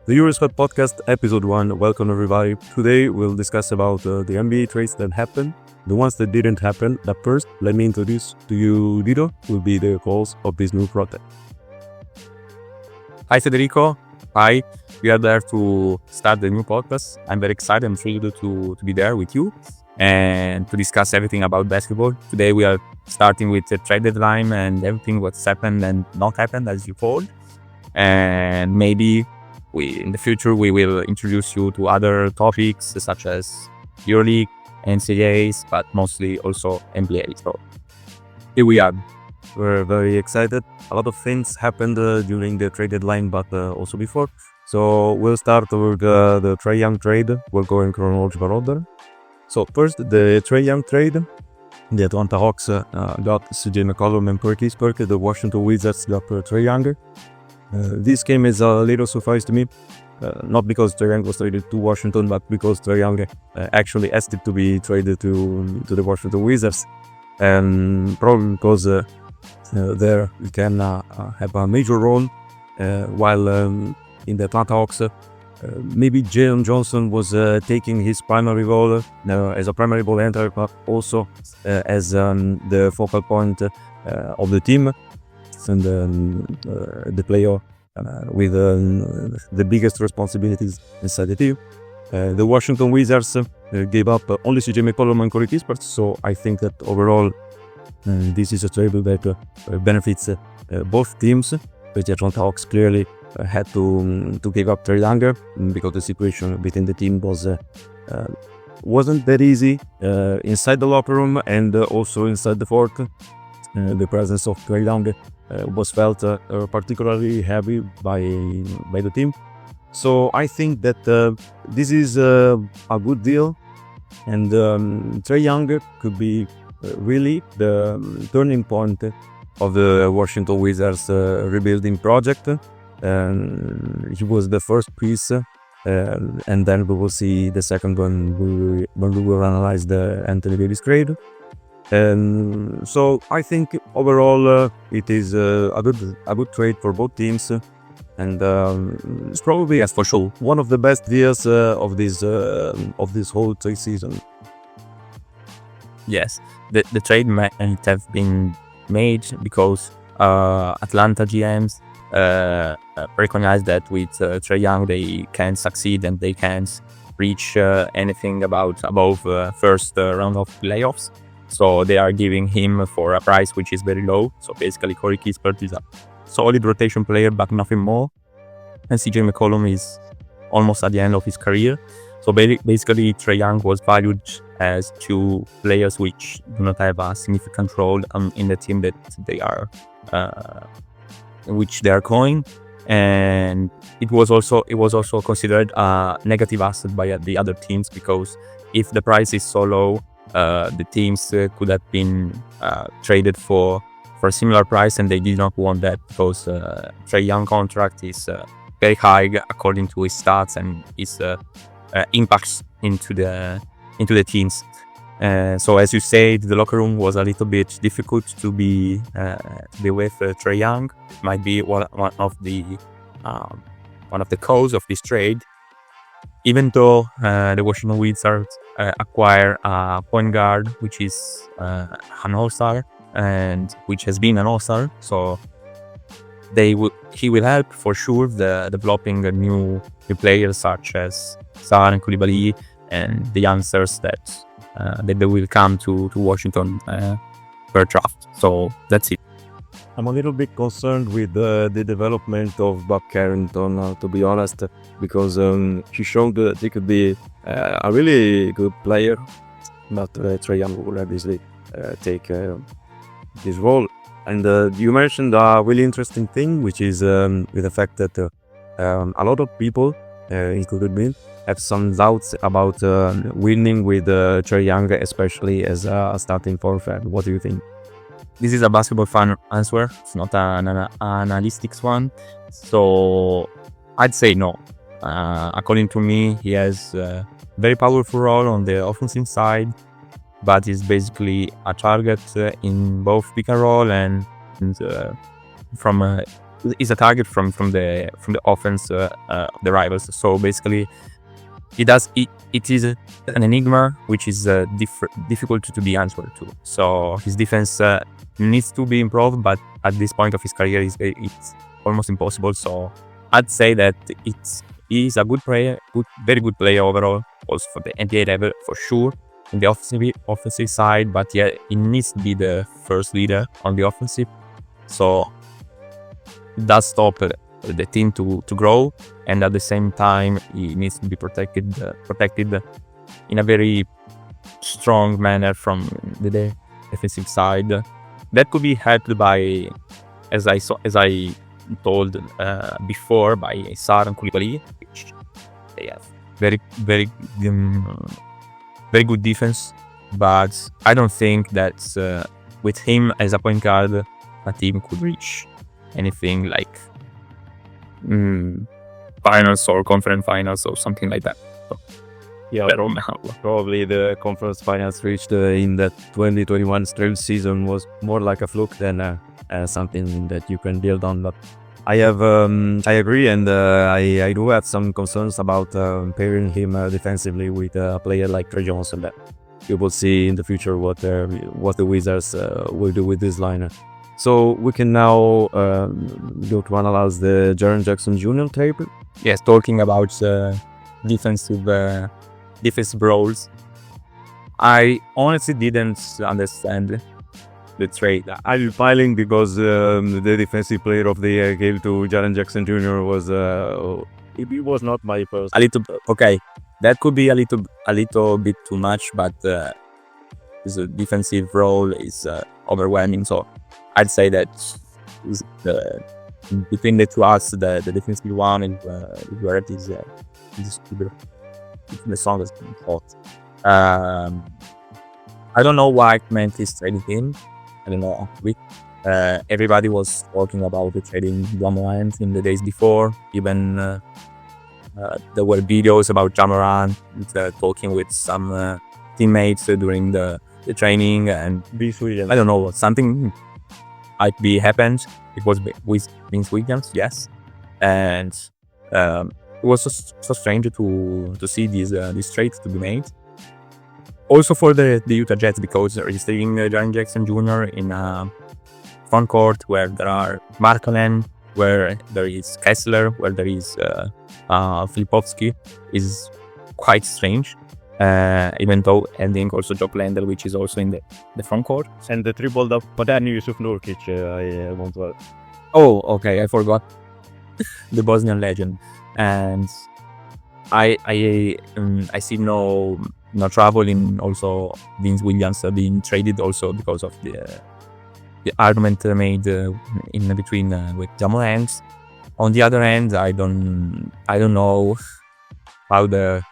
The Eurostep Podcast, Episode 1. Welcome, everybody. Today, we'll discuss about the NBA trades that happened, the ones that didn't happen. But first, let me introduce to you Guido, who will be the host of this new project. Hi, Federico. Hi. We are there to start the new podcast. I'm very excited. I'm thrilled to be there with you and to discuss everything about basketball. Today, we are starting with the trade deadline and everything what's happened and not happened, as you told. And maybe in the future, we will introduce you to other topics such as Euroleague, NCAAs, but mostly also NBA. So here we are. We're very excited. A lot of things happened during the trade deadline, but also before. So we'll start with the Trae Young trade. We'll go in chronological order. So first, the Trae Young trade. The Atlanta Hawks got CJ McCollum and Perkins Perk. The Washington Wizards got Trae Young. This came as a little surprise to me, not because Trae Young was traded to Washington, but because Trae Young actually asked it to be traded to the Washington Wizards, and probably because there you can have a major role, while in the Atlanta Hawks, maybe Jaren Jackson was taking his primary role as a primary ball handler, but also as the focal point of the team. And the player with the biggest responsibilities inside the team. The Washington Wizards gave up only CJ McCollum and Corey Kispert, so I think that overall this is a trade that benefits both teams. But the Atlanta Hawks clearly had to give up Trae Young because the situation within the team wasn't that easy inside the locker room and also inside the court. The presence of Trae Young was felt particularly heavy by the team. So I think that this is a good deal, and Trae Young could be really the turning point of the Washington Wizards rebuilding project. He was the first piece, and then we will see the second one when we will analyze the Anthony Davis trade. So I think overall it is a good trade for both teams, and it's probably, yes, for sure, one of the best deals of this whole trade season. Yes, the trade might have been made because Atlanta GMs recognize that with Trae Young they can succeed and they can't reach anything above first round of playoffs. So they are giving him for a price which is very low. So basically Corey Kispert is a solid rotation player, but nothing more. And CJ McCollum is almost at the end of his career. So basically Trae Young was valued as two players which do not have a significant role in the team that they are, which they are going. And it was also considered a negative asset by the other teams, because if the price is so low, the teams could have been traded for a similar price, and they did not want that because Trae Young contract is very high according to his stats and his impacts into the teams. So as you said, the locker room was a little bit difficult to be with Trae Young. It might be one of the cause of this trade. Even though the Washington Wizards acquire a point guard, which is an all-star and which has been an all-star, so he will help for sure the developing new players such as Sar and Koulibaly and the youngsters that they will come to Washington per draft. So that's it. I'm a little bit concerned with the development of Bob Carrington, to be honest, because he showed that he could be a really good player, but Trae Young will obviously take this role. And you mentioned a really interesting thing, which is with the fact that a lot of people, including me, have some doubts about winning with Trae Young, especially as a starting forward. What do you think? This is a basketball fan answer. It's not an analytics one. So I'd say no. According to me, he has a very powerful role on the offensive side, but is basically a target in both pick and roll and from is a target from the offense the rivals. So basically, it is an enigma which is difficult to be answered to. So his defense needs to be improved, but at this point of his career, it's almost impossible. So I'd say that he's a good player, very good player overall, also for the NBA level for sure. In the offensive side, but yeah, he needs to be the first leader on the offensive. So it does stop the team to grow, and at the same time, he needs to be protected in a very strong manner from the defensive side. That could be helped by, as I told before, by Sar and Koulibaly, which they have very good defense, but I don't think that with him as a point guard, a team could reach anything like finals or conference finals or something like that. So, yeah, probably the conference finals reached in that 2021 straight season was more like a fluke than something that you can build on. But I agree, and I do have some concerns about pairing him defensively with a player like Trae Young. That you will see in the future what the Wizards will do with this lineup. So we can now go to analyze the Jaren Jackson Jr. tape. Yes, talking about defensive roles. I honestly didn't understand the trade. I'm filing because the defensive player of the year gave to Jaren Jackson Jr. was it was not my first. A little okay, that could be a little bit too much, but his defensive role is overwhelming. So I'd say that between the two us, the defensive one and where it is the song has been hot. I don't know why Memphis traded him. I don't know. Everybody was talking about the trading Morant in the days before. Even there were videos about Jaren talking with some teammates during the training, and I don't know, something might be happened. It was with Vince Williams, yes, and it was so strange to see these trades to be made. Also for the Utah Jazz, because registering Jaren Jackson Jr. in a front court where there are Markkanen, where there is Kessler, where there is Filipovsky, is quite strange. Even though ending also Jock Landale, which is also in the front court. And the triple up, but then Yusuf Nurkic, I want to add. Oh, okay, I forgot the Bosnian legend. And I see no trouble in also Vince Williams being traded also because of the argument made in between with Morant. On the other hand, I don't know how the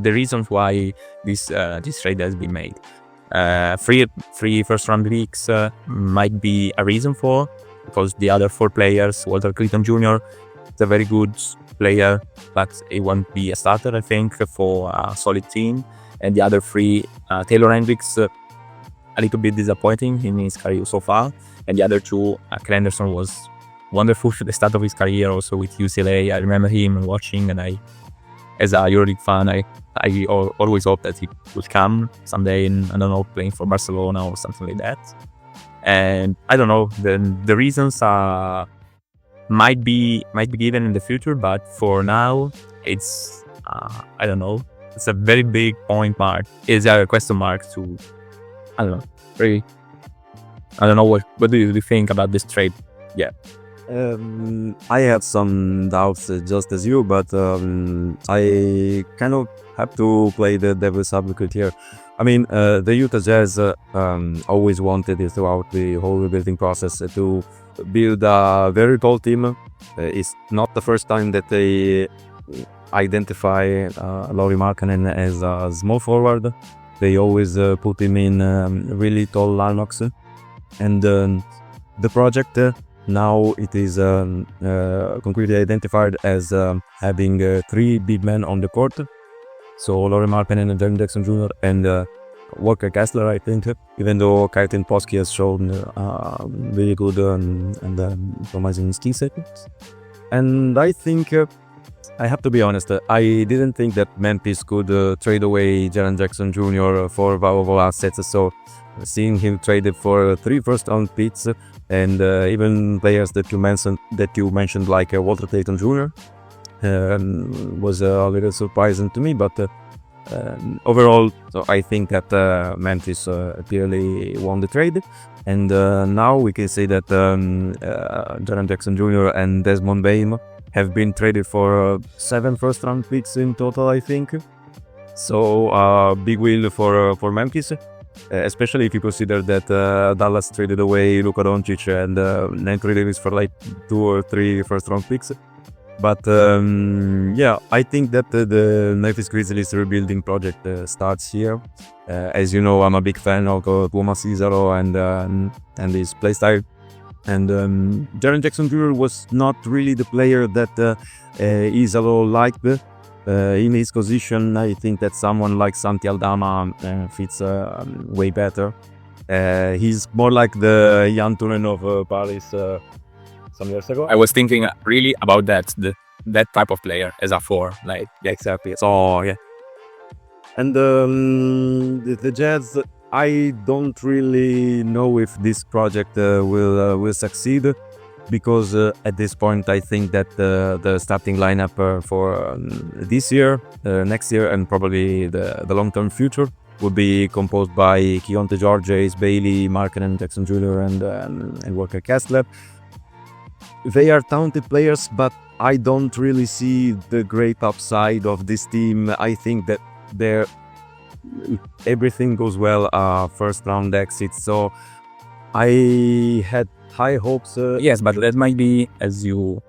reasons why this trade has been made. Three first round picks might be a reason for, because the other four players, Walter Clayton Jr. is a very good player, but it won't be a starter, I think, for a solid team. And the other three, Taylor Hendricks, a little bit disappointing in his career so far. And the other two, Kyle Anderson was wonderful at the start of his career, also with UCLA. I remember him watching, and as a Euroleague fan, I always hope that he would come someday in, I don't know, playing for Barcelona or something like that. And I don't know, the reasons might be given in the future, but for now, it's I don't know. It's a very big point mark. Is a question mark to, I don't know, very. I don't know what do you think about this trade? Yeah. I have some doubts, just as you, but I kind of have to play the devil's advocate here. I mean, the Utah Jazz always wanted it throughout the whole rebuilding process to build a very tall team. It's not the first time that they identify Lauri Markkanen as a small forward. They always put him in really tall lineups. And the project now it is concretely identified as having three big men on the court. So Lauri Markkanen and Jaren Jackson Jr. and Walker Kessler, I think, even though Kaitin Poski has shown really good and promising skill set. And I think, I have to be honest, I didn't think that Memphis could trade away Jaren Jackson Jr. for valuable assets. So seeing him traded for 3 first-round picks and even players that you mentioned like Walter Tatum Jr. Was a little surprising to me, but overall, so I think that Memphis clearly won the trade, and now we can say that Jaren Jackson Jr. and Desmond Bane have been traded for 7 first-round picks in total, I think. So big win for Memphis, especially if you consider that Dallas traded away Luka Doncic and Anthony Davis for like 2 or 3 first-round picks. But yeah, I think that the Memphis Grizzlies rebuilding project starts here. As you know, I'm a big fan of Thomas Cesaro and his playstyle. And Jaren Jackson Jr. was not really the player that Cesaro liked. In his position, I think that someone like Santi Aldama fits way better. He's more like the Jan Tunen of Paris some years ago. I was thinking really about that type of player as a 4. Like, yeah, exactly. So yeah, and the Jazz, I don't really know if this project will succeed, because at this point I think that the starting lineup for this year, next year, and probably the long-term future will be composed by Keontae George, Ace Bailey, Markkanen, Jackson Jr. and Walker Kessler. They are talented players, but I don't really see the great upside of this team. I think that everything goes well, first round exit. So I had high hopes. Yes, but that might be, as you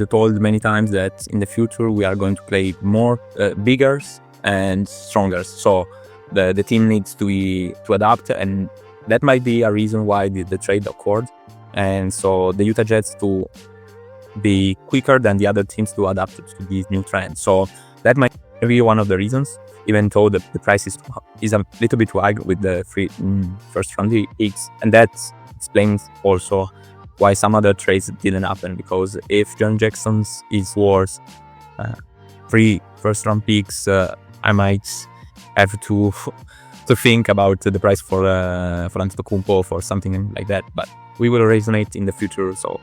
told many times, that in the future we are going to play more bigger and stronger. So the team needs to adapt, and that might be a reason why the trade occurred. And so the Utah Jazz to be quicker than the other teams to adapt to these new trends. So that might be one of the reasons, even though the price is a little bit too high with the free first round picks. And that explains also why some other trades didn't happen, because if Jaren Jackson is worth 3 first round picks, I might have to think about the price for Antetokounmpo for something like that. But we will resonate in the future, so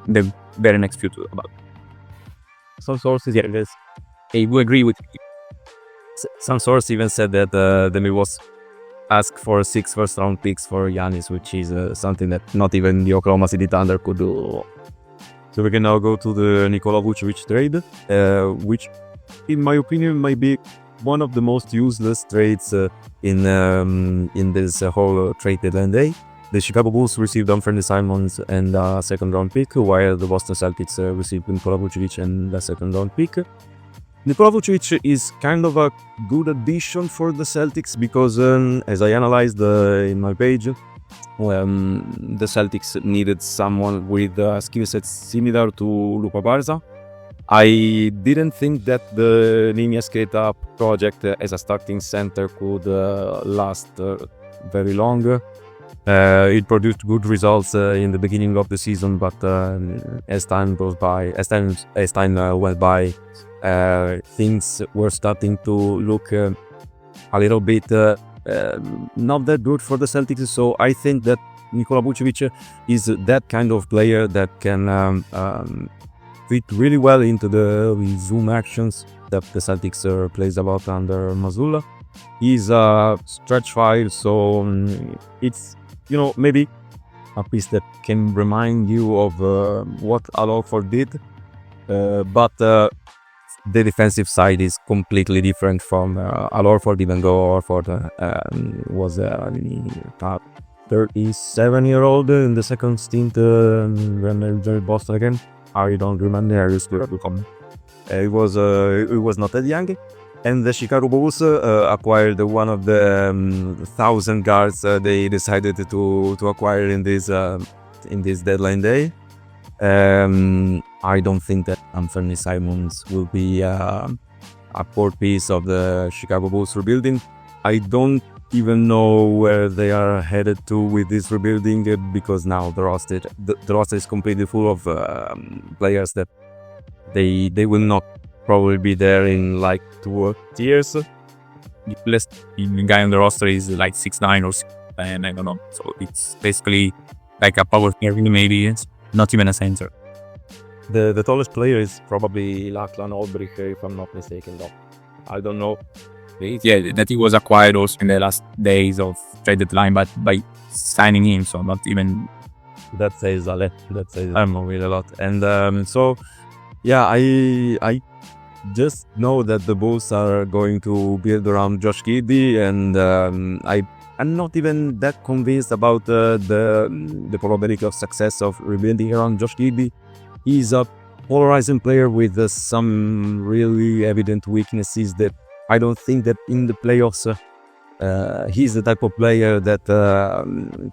the very next future about some sources. Yeah, yes, I will agree with you. Some source even said that the Milwaukee asked for 6 first round picks for Giannis, which is something that not even the Oklahoma City Thunder could do. So we can now go to the Nikola Vucevic trade, which in my opinion might be one of the most useless trades in this whole trade deadline day. The Chicago Bulls received Anthony Simons and a second-round pick, while the Boston Celtics received Nikola Vucevic and a second-round pick. Nikola Vucevic is kind of a good addition for the Celtics because, as I analyzed in my page, the Celtics needed someone with skill sets similar to Luka Barza. I didn't think that the Linea Skate-Up project as a starting center could last very long. It produced good results in the beginning of the season, but as time went by, things were starting to look a little bit not that good for the Celtics. So I think that Nikola Vucevic is that kind of player that can fit really well into the zoom actions that the Celtics plays about under Mazzulla. He's a stretch 5, so it's, maybe a piece that can remind you of what Al Horford did, but the defensive side is completely different from Al Horford, even though Horford was a 37-year-old in the second stint when I joined Boston again. I don't remember. I used to come. It was not that young. And the Chicago Bulls acquired one of the 1,000 guards they decided to acquire in this deadline day. I don't think that Anthony Simons will be a core piece of the Chicago Bulls rebuilding. I don't even know where they are headed to with this rebuilding, because now the roster is completely full of players that they will not probably be there in like 2 years. The best guy on the roster is like 6'9" or 6'10", I don't know. So it's basically like a power forward, maybe. It's not even a center. The tallest player is probably Lachlan Olbrich, if I'm not mistaken, though. I don't know. Yeah, that he was acquired also in the last days of trade deadline, but by signing him, so not even. That says a lot. Really a lot. And so, yeah, I just know that the Bulls are going to build around Josh Giddey, and I'm not even that convinced about the probability of success of rebuilding around Josh Giddey. He's a polarizing player with some really evident weaknesses that I don't think that in the playoffs he's the type of player that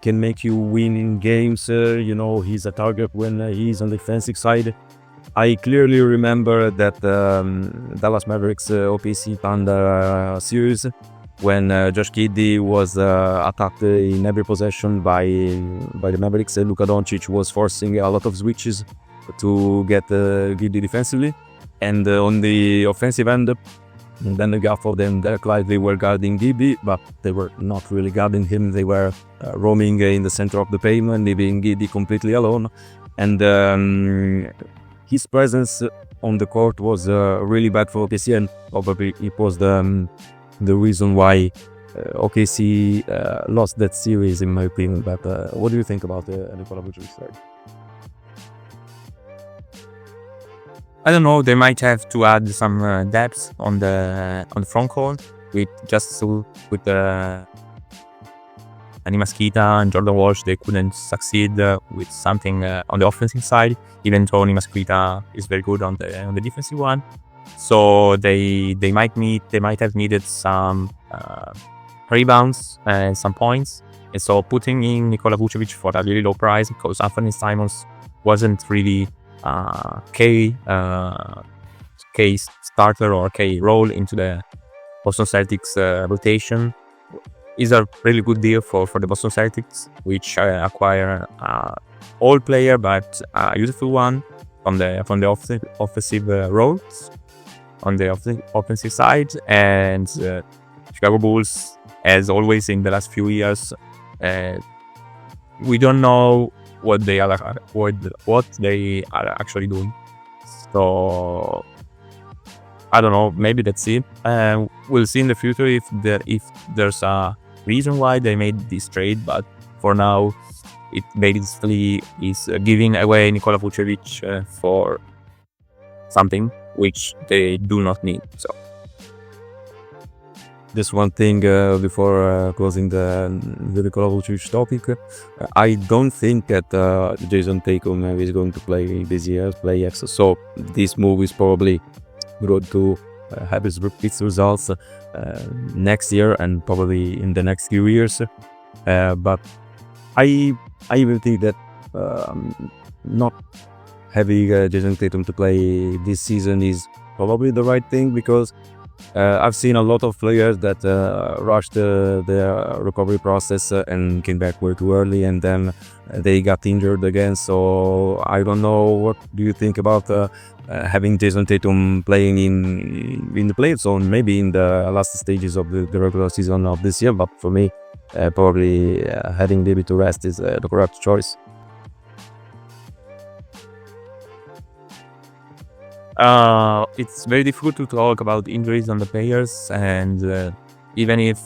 can make you win in games. He's a target when he's on the defensive side. I clearly remember that Dallas Mavericks OKC Thunder series when Josh Giddey was attacked in every possession by the Mavericks. Luka Doncic was forcing a lot of switches to get Giddey defensively, and on the offensive end, then the gap of them, Derek Lively were guarding Giddey, but they were not really guarding him. They were roaming in the center of the pavement, leaving Giddey completely alone, and his presence on the court was really bad for OKC, and probably it was the reason why OKC lost that series, in my opinion. But what do you think about Nikola Vucevic side? I don't know. They might have to add some depth on the front court with Ani Masquita and Jordan Walsh. They couldn't succeed with something on the offensive side, even though Ani Masquita is very good on the defensive one. So they might have needed some rebounds and some points. And so putting in Nikola Vucevic for a really low price, because Anthony Simons wasn't really K starter or K role into the Boston Celtics rotation, is a really good deal for the Boston Celtics, which acquire old player but a useful one from the offensive roles on the offensive side. And Chicago Bulls, as always in the last few years, we don't know what they are actually doing. So I don't know. Maybe that's it. We'll see in the future if there's a reason why they made this trade. But for now, it basically is giving away Nikola Vucevic for something which they do not need. So just one thing before closing the Nikola Vucevic topic. I don't think that Jason Tatum is going to play this year's playoffs. So this move is probably good to have its results next year and probably in the next few years. But I even think that not having Jason Tatum to play this season is probably the right thing, because I've seen a lot of players that rushed their recovery process and came back way too early, and then they got injured again. So I don't know, what do you think about having Jason Tatum playing in the play zone, maybe in the last stages of the regular season of this year? But for me, probably having David to rest is the correct choice. It's very difficult to talk about injuries on the players, and even if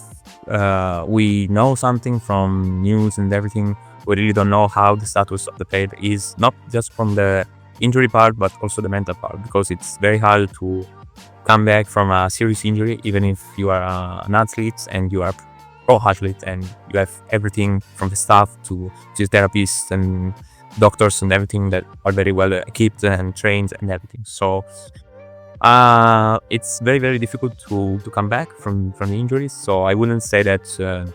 we know something from news and everything, we really don't know how the status of the player is, not just from the injury part but also the mental part, because it's very hard to come back from a serious injury, even if you are an athlete and you are pro athlete and you have everything from the staff to physiotherapists and doctors and everything that are very well equipped and trained and everything. So it's very, very difficult to come back from the injuries. So I wouldn't say that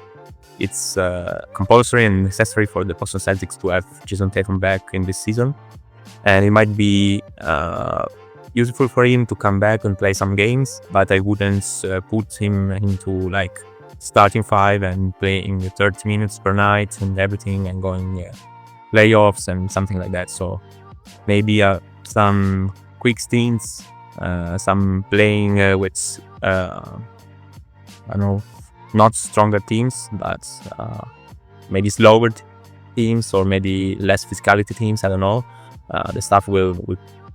it's compulsory and necessary for the Boston Celtics to have Jason Tatum back in this season. And it might be useful for him to come back and play some games, but I wouldn't put him into like starting five and playing 30 minutes per night and everything and going playoffs and something like that. So maybe some quick stints, some playing with I don't know, not stronger teams, but maybe slower teams or maybe less physicality teams. I don't know. The staff will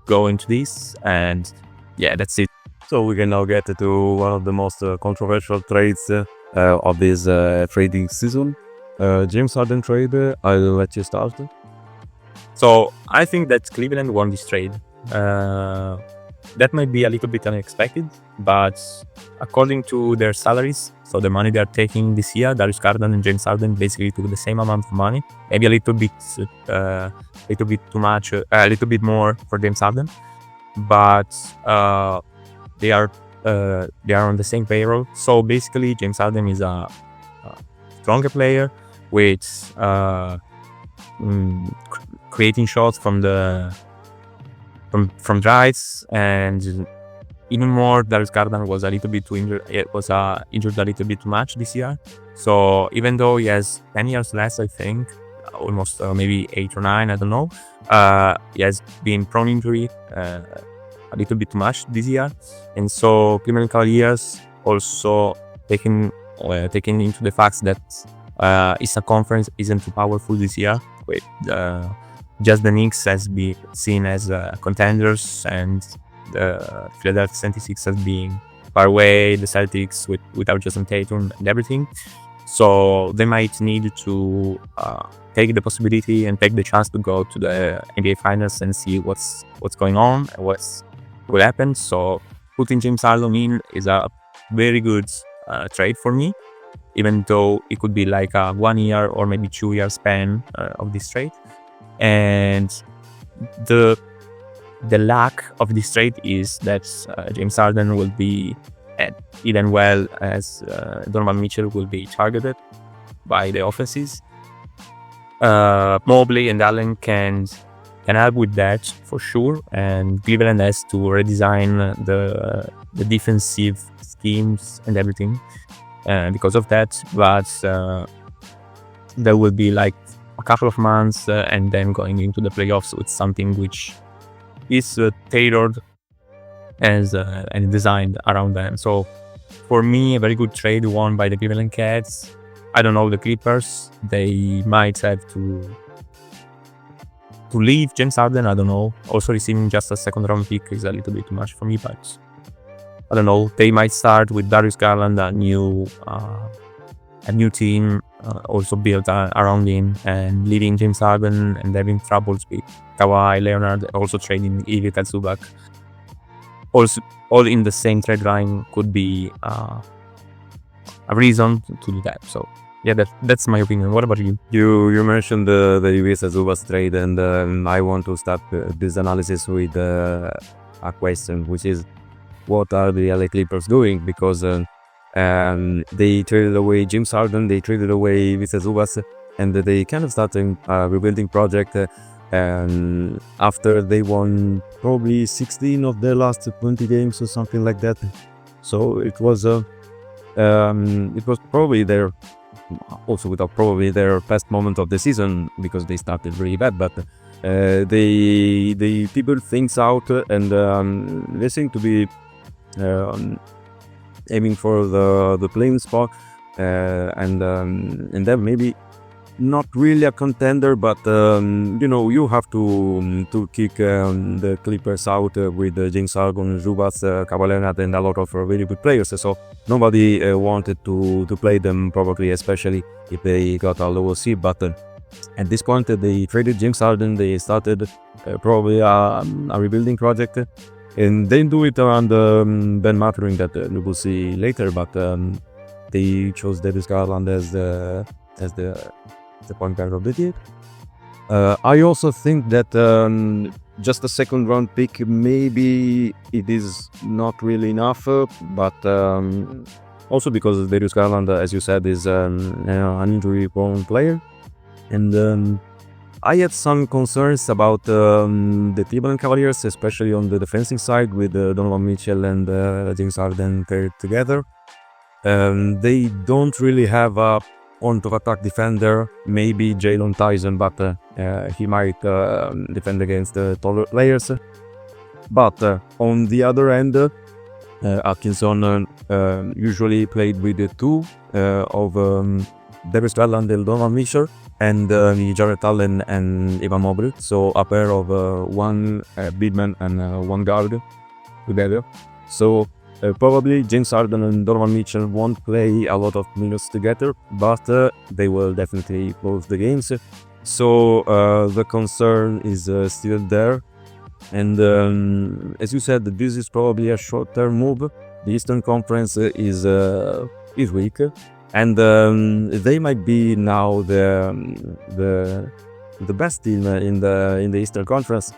go into this, and yeah, that's it. So we can now get to one of the most controversial trades of this trading season. James Harden trade. I'll let you start. So I think that Cleveland won this trade. That might be a little bit unexpected, but according to their salaries, so the money they are taking this year, Darius Garland and James Harden basically took the same amount of money, maybe a little bit too much, a little bit more for James Harden, but they are on the same payroll. So basically, James Harden is a stronger player with creating shots from drives, and even more, Darius Garland was a little bit too injured. It was injured a little bit too much this year. So even though he has 10 years less, I think, almost maybe 8 or 9, I don't know. He has been prone injury a little bit too much this year, and so Cleveland Cavaliers also taking into the fact that Eastern Conference isn't too powerful this year. With just the Knicks has been seen as contenders, and the Philadelphia 76ers being far away, the Celtics without Jason Tatum and everything. So they might need to take the possibility and take the chance to go to the NBA Finals and see what's going on and what will happen. So putting James Harden in is a very good trade for me, even though it could be like a 1 year or maybe 2 year span of this trade. And the lack of this trade is that James Harden will be, even well as Donovan Mitchell will be targeted by the offenses. Mobley and Allen can help with that for sure, and Cleveland has to redesign the defensive schemes and everything because of that. But there will be like a couple of months and then going into the playoffs with something which is tailored and designed around them. So for me, a very good trade won by the Cleveland Cats. I don't know the Clippers. They might have to leave James Harden. I don't know. Also receiving just a second round pick is a little bit too much for me, but I don't know. They might start with Darius Garland, a new team also built around him, and leaving James Harden and having troubles with Kawhi Leonard, also trading Ivica Zubac. Also, all in the same trade line could be a reason to do that. So yeah, that's my opinion. What about you? You mentioned the Ivica Zubac trade, and I want to start this analysis with a question, which is, what are the LA Clippers doing? Because they traded away James Harden, they traded away Ivica Zubac, and they kind of started a rebuilding project after they won probably 16 of their last 20 games or something like that. So it was probably their best moment of the season, because they started really bad, but they figured things out, and they seem to be aiming for the playing spot, and then maybe not really a contender, but you have to kick the Clippers out with James Harden, Zubac, Kawhi Leonard, and a lot of really good players. So nobody wanted to play them, probably, especially if they got a lower seed. But at this point, they traded James Harden. They started probably a rebuilding project, and they do it around Ben Mathurin, that we will see later. But they chose Darius Garland as the point guard of the team. I also think that just a second round pick, maybe it is not really enough, but also because Darius Garland, as you said, is an injury prone player, and I had some concerns about the Cleveland Cavaliers, especially on the defensive side, with Donovan Mitchell and James Harden paired together. They don't really have a on-to-attack defender, maybe Jalen Tyson, but he might defend against the taller players. But on the other end, Atkinson usually played with the two of Darius Garland and Donovan Mitchell, and Jarrett Allen and Evan Mobley. So a pair of one big man and one guard together. So probably James Harden and Donovan Mitchell won't play a lot of minutes together, but they will definitely close the games. So the concern is still there. And as you said, this is probably a short-term move. The Eastern Conference is weak, and they might be now the best team in the Eastern Conference.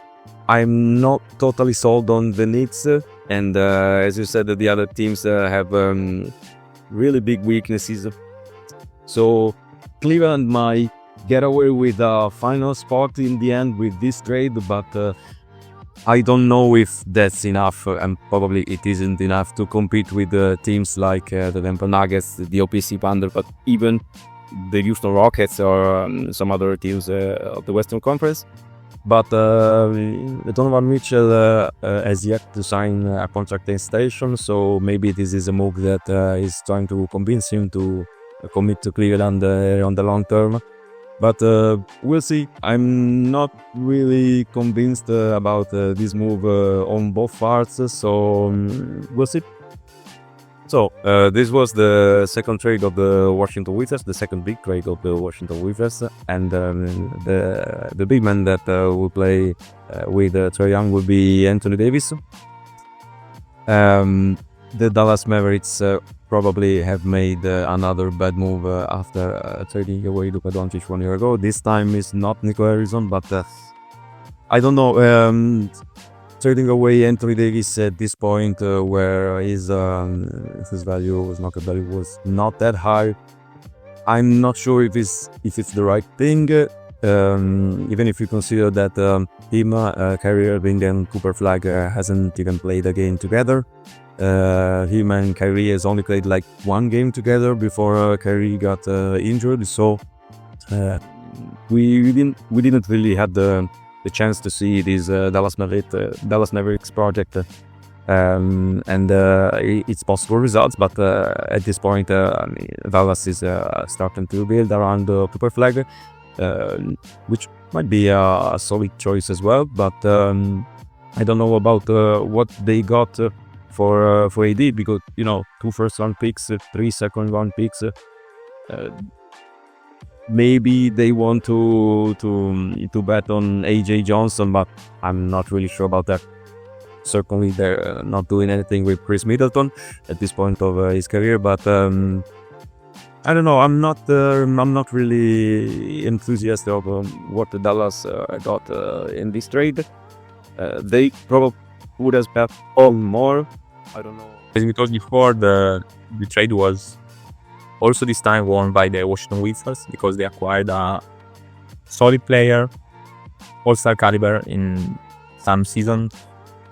I'm not totally sold on the Knicks, and as you said, the other teams have really big weaknesses. So Cleveland might get away with a final spot in the end with this trade, but I don't know if that's enough, and probably it isn't enough to compete with teams like the Denver Nuggets, the OKC Thunder, but even the Houston Rockets or some other teams of the Western Conference. But Donovan Mitchell has yet to sign a contract extension, so maybe this is a move that is trying to convince him to commit to Cleveland on the long term. But we'll see. I'm not really convinced about this move on both parts, so we'll see. So this was the second trade of the Washington Wizards, the second big trade of the Washington Wizards, and the big man that will play with Trae Young will be Anthony Davis. The Dallas Mavericks probably have made another bad move after trading away Luka Doncic 1 year ago. This time is not Nico Harrison, but I don't know. Trading away Anthony Davis at this point, where his value, his market value, was not that high, I'm not sure if it's the right thing. Even if you consider that him, Kyrie Irving, and Cooper Flag hasn't even played a game together. Him and Kyrie has only played like one game together before Kyrie got injured. So we didn't really have the chance to see this Dallas Mavericks project and its possible results. But at this point, Dallas is starting to build around Cooper Flag, which might be a solid choice as well. But I don't know about what they got for AD, because 2 first-round picks, 3 second-round picks. Maybe they want to bet on AJ Johnson, but I'm not really sure about that. Certainly, they're not doing anything with Chris Middleton at this point of his career. But I don't know. I'm not really enthusiastic of what the Dallas got in this trade. They probably would have bet on more. I don't know. As we told before, the trade was also this time won by the Washington Wizards, because they acquired a solid player, all-star caliber in some season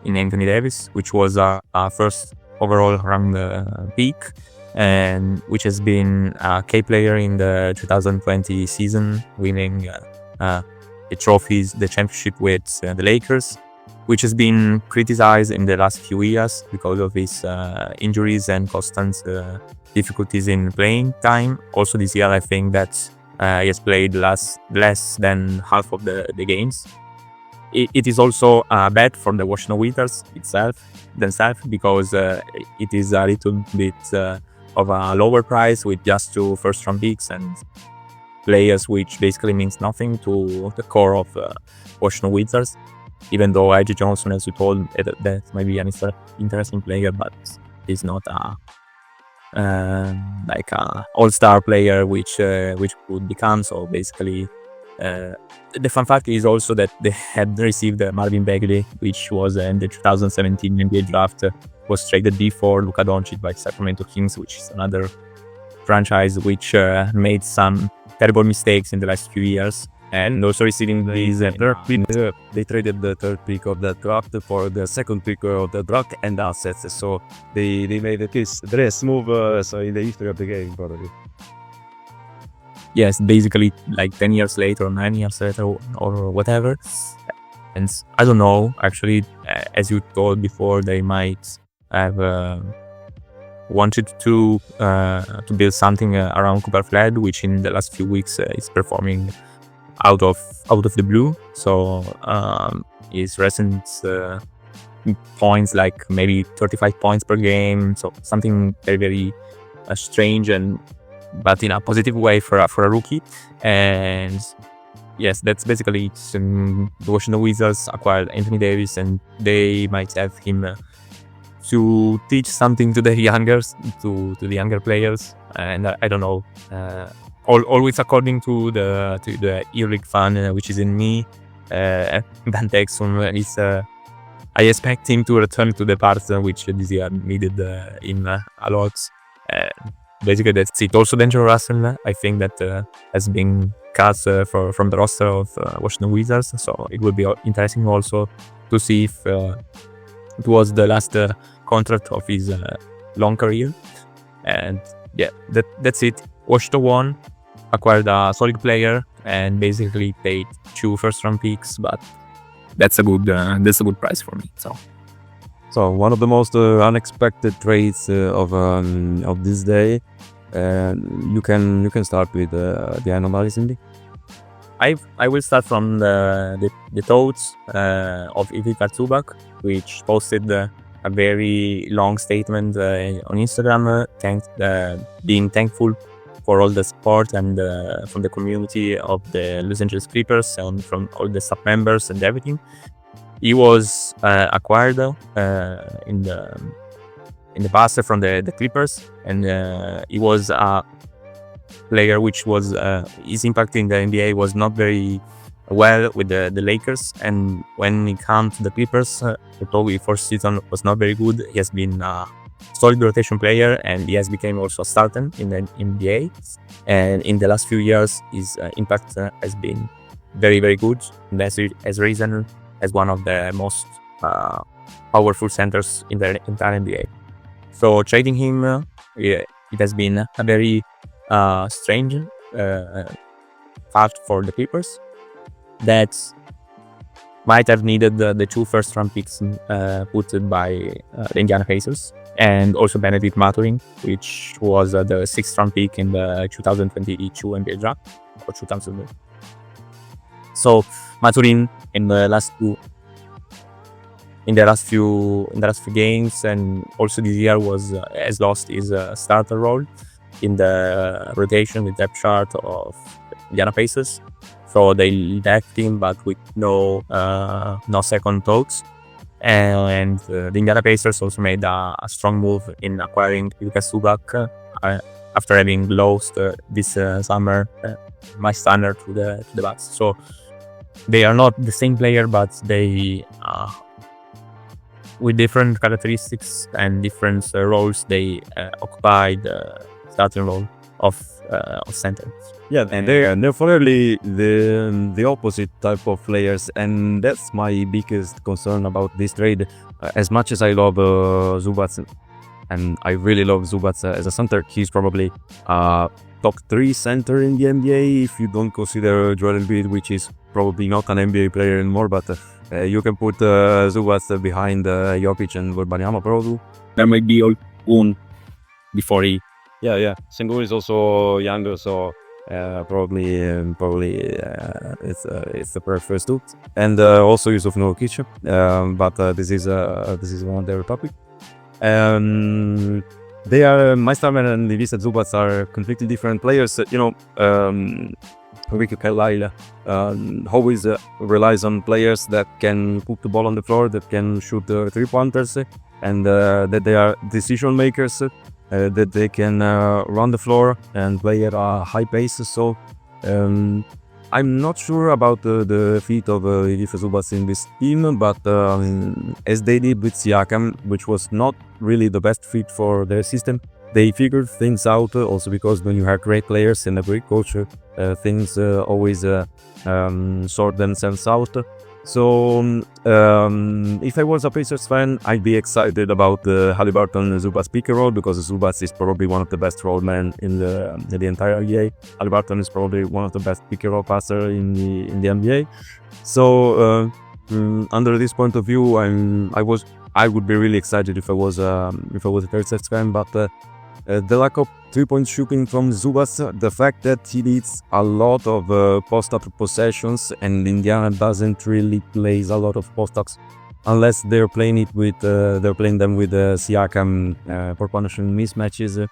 in Anthony Davis, which was a first overall ranked pick, and which has been a key player in the 2020 season, winning the trophies, the championship with the Lakers, which has been criticized in the last few years because of his injuries and constant difficulties in playing time. Also this year, I think that he has played less than half of the games. It is also a bet for the Washington Wizards themselves, because it is a little bit of a lower price with just 2 first-round picks and players, which basically means nothing to the core of Washington Wizards. Even though AJ Johnson, as you told, that might be an interesting player, but he's not like a all-star player, which could become. So basically, the fun fact is also that they had received Marvin Bagley, which was in the 2017 NBA draft, was traded before Luka Doncic by Sacramento Kings, which is another franchise which made some terrible mistakes in the last few years. and also receiving these. They traded the third pick of the draft for the second pick of the draft and assets. So they made the best move in the history of the game, probably. Yes, basically like 10 years later or 9 years later or whatever. And I don't know, actually, as you told before, they might have wanted to build something around Cooper Flag, which in the last few weeks is performing out of the blue. So his recent points, like maybe 35 points per game, so something very, very strange, but in a positive way for a rookie. And yes, that's basically it. The Washington Wizards acquired Anthony Davis, and they might have him to teach something to the younger players. And I don't know. Always according to the Euroleague fan, which is in me, Dan Texum is. I expect him to return to the parts which this year needed him a lot. Basically, that's it. Also, D'Angelo Russell, I think that has been cut from the roster of Washington Wizards. So it would be interesting also to see if it was the last contract of his long career. And yeah, that's it. Washington won, acquired a solid player, and basically paid 2 first-round picks. But that's a good price for me. So one of the most unexpected trades of this day. You can start with the anomalies, Indy. I will start from the thoughts of Ivica Zubac, which posted a very long statement on Instagram, being thankful for all the support and from the community of the Los Angeles Clippers and from all the sub members and everything. He was acquired in the past from the Clippers, and he was a player which was his impact in the NBA was not very well with the Lakers, and when he came to the Clippers, although his first season was not very good, he has been a solid rotation player, and he has become also a starter in the NBA. And in the last few years, his impact has been very, very good, and as reason as one of the most powerful centers in the entire NBA. So trading him, it has been a very strange path for the Clippers that might have needed the 2 first-round picks put by the Indiana Pacers, and also Benedict Mathurin, which was the 6th-round pick in the 2022 NBA draft, or 2000. So Mathurin in the last few games, and also this year has lost his starter role in the rotation, the depth chart of Indiana Pacers. So they left him, but with no second thoughts. And the Indiana Pacers also made a strong move in acquiring Ivica Zubac after having lost this summer Miles Turner to the Bucks. So they are not the same player, but they with different characteristics and different roles, they occupy the starting role of center. Yeah, and they're definitely the opposite type of players, and that's my biggest concern about this trade. As much as I love Zubac, and I really love Zubac as a center, he's probably top 3 center in the NBA if you don't consider Joel Embiid, which is probably not an NBA player anymore, but you can put Zubac behind Jokic and Wembanyama probably. There might be one before he. Yeah. Sengun is also younger, so probably it's the perfect suit. And also Yusuf Nurkic, but this is another topic. They are Miles Turner and Ivica Zubac are completely different players. Ricky Carlisle always relies on players that can put the ball on the floor, that can shoot 3-pointers, and that they are decision makers, that they can run the floor and play at a high pace. So I'm not sure about the fit of Ivica Zubac in this team, but as they did with Siakam, which was not really the best fit for their system, they figured things out. Also because when you have great players and a great coach, things always sort themselves out. So if I was a Pacers fan, I'd be excited about the Haliburton-Zubac pick and roll, because Zubac is probably one of the best roll men in the entire NBA. Haliburton is probably one of the best pick and roll passer in the NBA. So under this point of view, I would be really excited if I was a Pacers fan, but the lack of 3-point shooting from Zubac, the fact that he needs a lot of post-up possessions, and Indiana doesn't really play a lot of post-ups unless they're playing them with Siakam for punishing mismatches.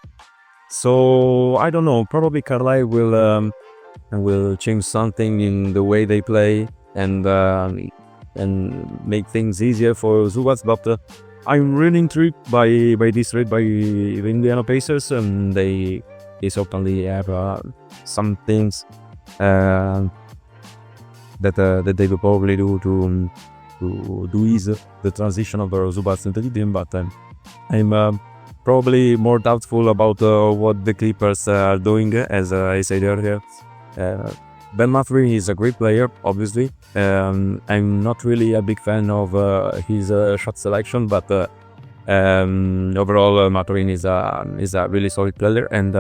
So I don't know. Probably Carlisle will change something in the way they play and make things easier for Zubac, but I'm really intrigued by this trade by the Indiana Pacers. They certainly have some things that they will probably do to ease the transition of Zubac into the team. But I'm probably more doubtful about what the Clippers are doing. As I said earlier, Ben Mathurin is a great player, obviously. I'm not really a big fan of his shot selection, but overall Mathurin is a really solid player and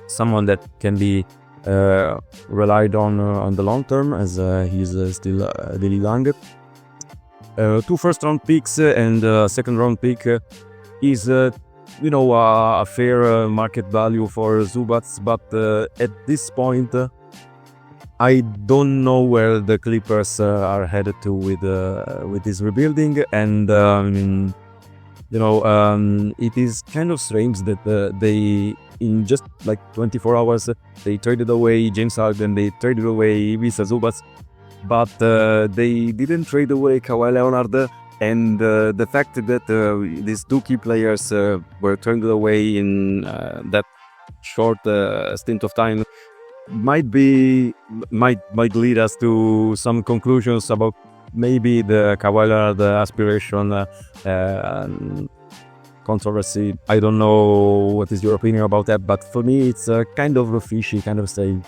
someone that can be relied on the long term, as he's still really young. 2 first-round picks and a second-round pick is a fair market value for Zubac, but at this point, I don't know where the Clippers are headed to with this rebuilding, and it is kind of strange that they, in just like 24 hours, they traded away James Harden, they traded away Ivica Zubac, but they didn't trade away Kawhi Leonard. And the fact that these 2 key players were traded away in that short stint of time might lead us to some conclusions about maybe the Kawhi Leonard aspiration controversy. I don't know what is your opinion about that, but for me it's kind of fishy, kind of strange.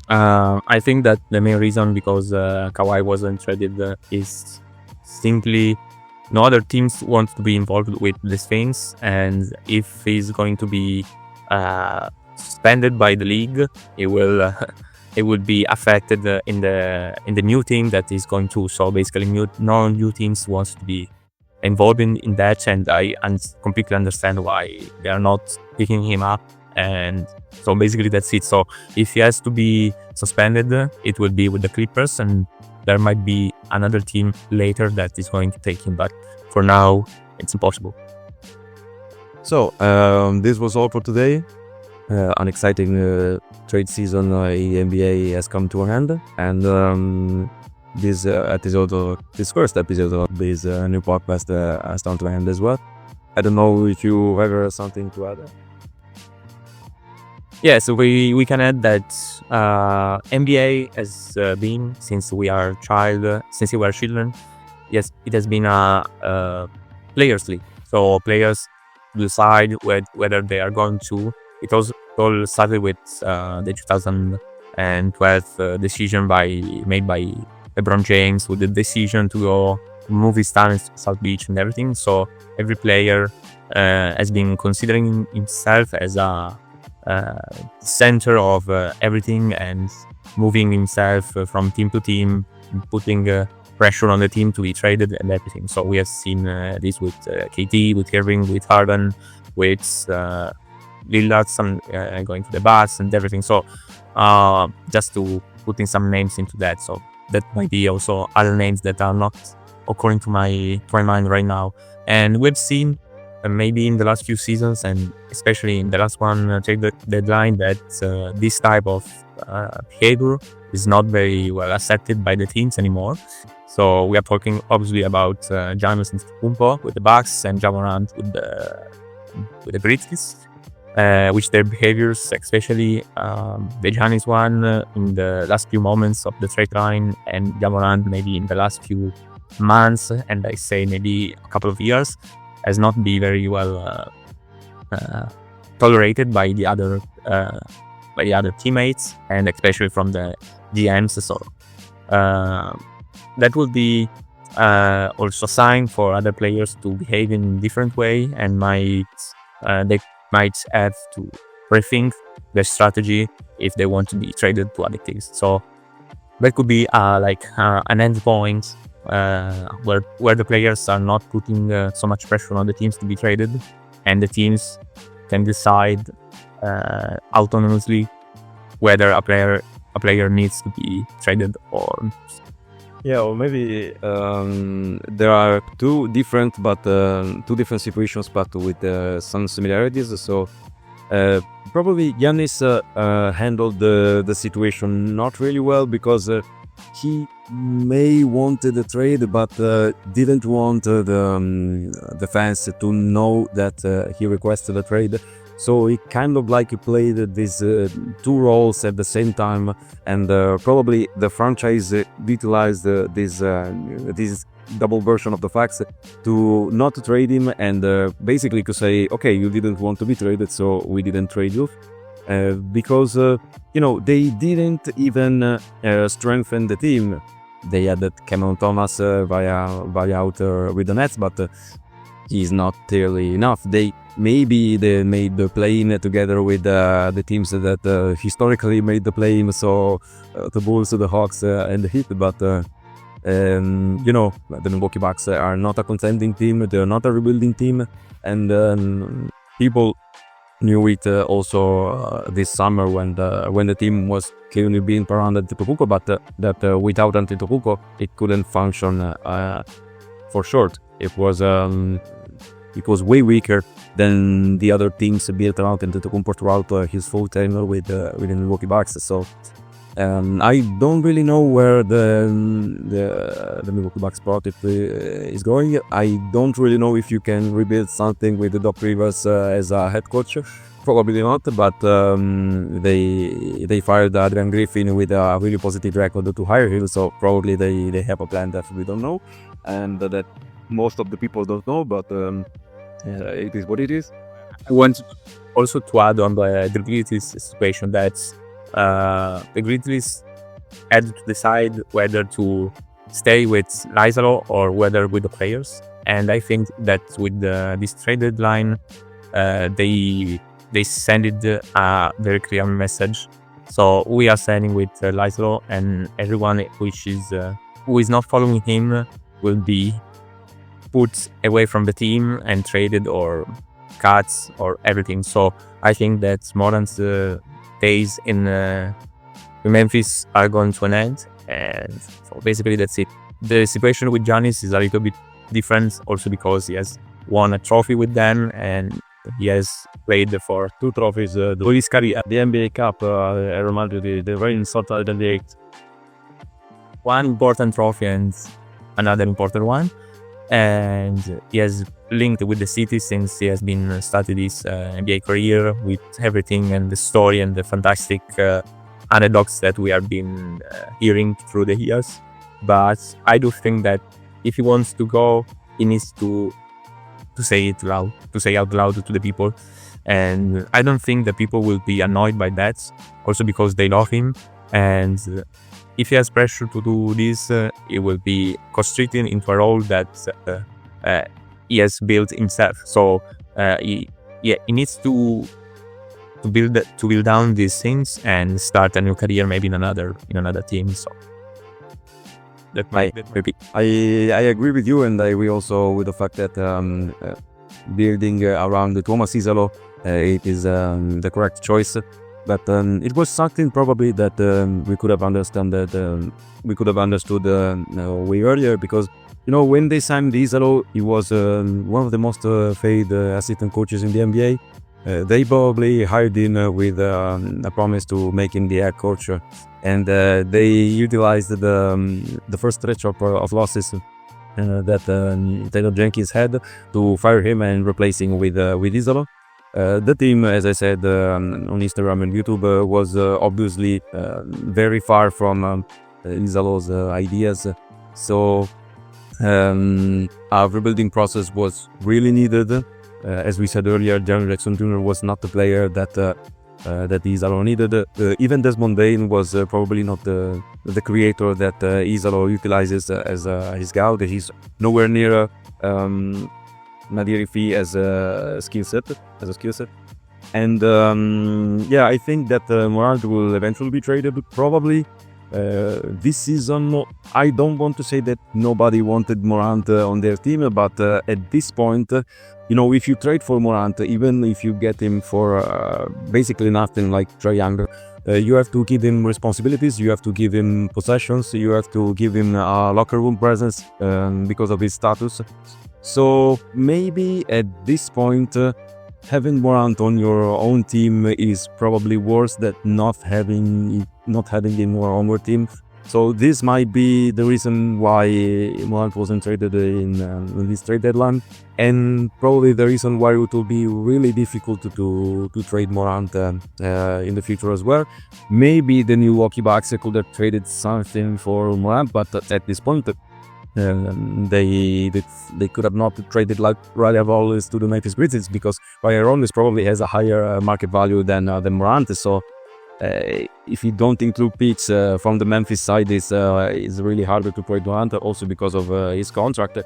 I think that the main reason because Kawhi wasn't traded is simply no other teams want to be involved with these things, and if he's going to be suspended by the league, it would be affected in the new team that is going to. So basically, no new teams wants to be involved in that, and I completely understand why they are not picking him up. And so basically that's it. So if he has to be suspended, it will be with the Clippers, and there might be another team later that is going to take him, but for now it's impossible. So this was all for today. An exciting trade season in the NBA has come to an end, and this first episode of this new podcast has come to an end as well. I don't know if you have something to add. Yeah, so we can add that NBA has been, since we were children, yes, it has been a players league. So players decide whether they are going to. It was all started with the 2012 decision made by LeBron James, with the decision to go move his town to South Beach and everything. So every player has been considering himself as a center of everything and moving himself from team to team, putting pressure on the team to be traded and everything. So we have seen this with KD, with Irving, with Harden, with Lillard, going to the Bucks and everything. So just to putting some names into that. So that might be also other names that are not occurring to my mind right now. And we've seen maybe in the last few seasons, and especially in the last one trade deadline, that this type of behavior is not very well accepted by the teams anymore. So we are talking obviously about Giannis and Antetokounmpo with the Bucks and Ja Morant with the Grizzlies, which their behaviors, especially the Giannis one in the last few moments of the trade line, and Ja Morant maybe in the last few months, and I say maybe a couple of years, has not been very well tolerated by the other teammates, and especially from the GMs. So that would be also a sign for other players to behave in a different way, and they might have to rethink their strategy if they want to be traded to other teams. So that could be an end point where the players are not putting so much pressure on the teams to be traded, and the teams can decide autonomously whether a player needs to be traded or. Yeah, or maybe there are two different situations, but with some similarities. So probably Giannis handled the situation not really well, because he may wanted the trade, but didn't want the fans to know that he requested a trade. So he kind of played these two roles at the same time, and probably the franchise utilized this double version of the facts to not trade him, and basically to say, okay, you didn't want to be traded, so we didn't trade you, because they didn't even strengthen the team. They had that Cameron Thomas via out with the Nets, but he's not really enough. They made the play-in together with the teams that historically made the play-in, so the Bulls, the Hawks, and the Heat. But the Milwaukee Bucks are not a contending team. They're not a rebuilding team, and people knew it also this summer when the team was clearly being around Antetokounmpo, but that without Antetokounmpo it couldn't function for short. It was way weaker than the other teams built around Antetokounmpo throughout his full tenure with the Milwaukee Bucks. So I don't really know where the Milwaukee Bucks project is going. I don't really know if you can rebuild something with Doc Rivers as a head coach. Probably not, but they fired Adrian Griffin with a really positive record to hire him. So probably they have a plan that we don't know, and that most of the people don't know, but it is what it is. I want also to add on the Grizzlies situation that the Grizzlies had to decide whether to stay with Lysalo or whether with the players. And I think that with this trade deadline, they sent it a very clear message. So we are signing with Lysalo, and everyone who is not following him will be put away from the team and traded or cuts or everything. So I think that Morant's days in Memphis are going to an end, and so basically that's it. The situation with Giannis is a little bit different also because he has won a trophy with them, and he has played for 2 trophies through his career. The NBA Cup, I remember the rain started in the 8th. One important trophy and another important one. And he has linked with the city since he has been started his NBA career, with everything and the story and the fantastic anecdotes that we have been hearing through the years. But I do think that if he wants to go, he needs to say it loud, to say out loud to the people. And I don't think that people will be annoyed by that, also because they love him. And if he has pressure to do this, he will be constricted into a role that he has built himself. So he needs to build down these things and start a new career, maybe in another team. So that might be. I agree with you, and I agree also with the fact that building around Thomas Isalo, it is the correct choice. But it was something probably that we could have understood way earlier, because when they signed Isalo, he was one of the most paid assistant coaches in the NBA. They probably hired him with a promise to make him the head coach, and they utilized the first stretch of losses that Taylor Jenkins had to fire him and replace him with Isalo. The team, as I said on Instagram and YouTube, was obviously very far from Isalo's ideas. So Our rebuilding process was really needed. As we said earlier, Jaren Jackson Jr. was not the player that Isalo needed. Even Desmond Bain was probably not the creator that Isalo utilizes as his scout. He's nowhere near Nadir Ifi as a skill set. And I think that Morant will eventually be traded, probably. This season, I don't want to say that nobody wanted Morant on their team, but at this point, if you trade for Morant, even if you get him for basically nothing like Trae Young, you have to give him responsibilities, you have to give him possessions, you have to give him a locker room presence because of his status. So maybe at this point, having Morant on your own team is probably worse than not having him on your team. So this might be the reason why Morant wasn't traded in this trade deadline, and probably the reason why it will be really difficult to trade Morant in the future as well. Maybe the Milwaukee Bucks could have traded something for Morant, but at this point, they could have not traded like Riley Wallace to the Memphis Grizzlies, because Riley Wallace probably has a higher market value than Morant. So if you don't include picks from the Memphis side, it's really harder to trade Morant, also because of his contract.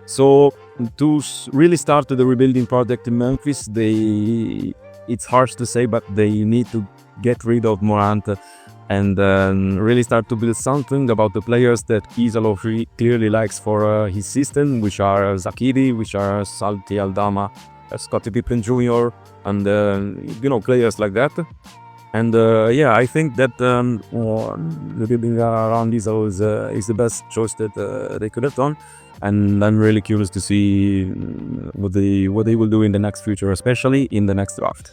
So to really start the rebuilding project in Memphis, it's harsh to say, but they need to get rid of Morant and really start to build something about the players that Isalo clearly likes for his system, which are Zakiri, which are Salty Aldama, Scottie Pippen Jr., and players like that. And I think that the building around Isalo is the best choice that they could have done. And I'm really curious to see what they will do in the next future, especially in the next draft.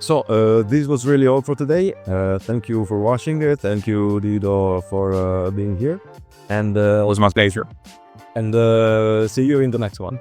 So this was really all for today. Thank you for watching it. Thank you, Guido, for being here. And It was my pleasure. And see you in the next one.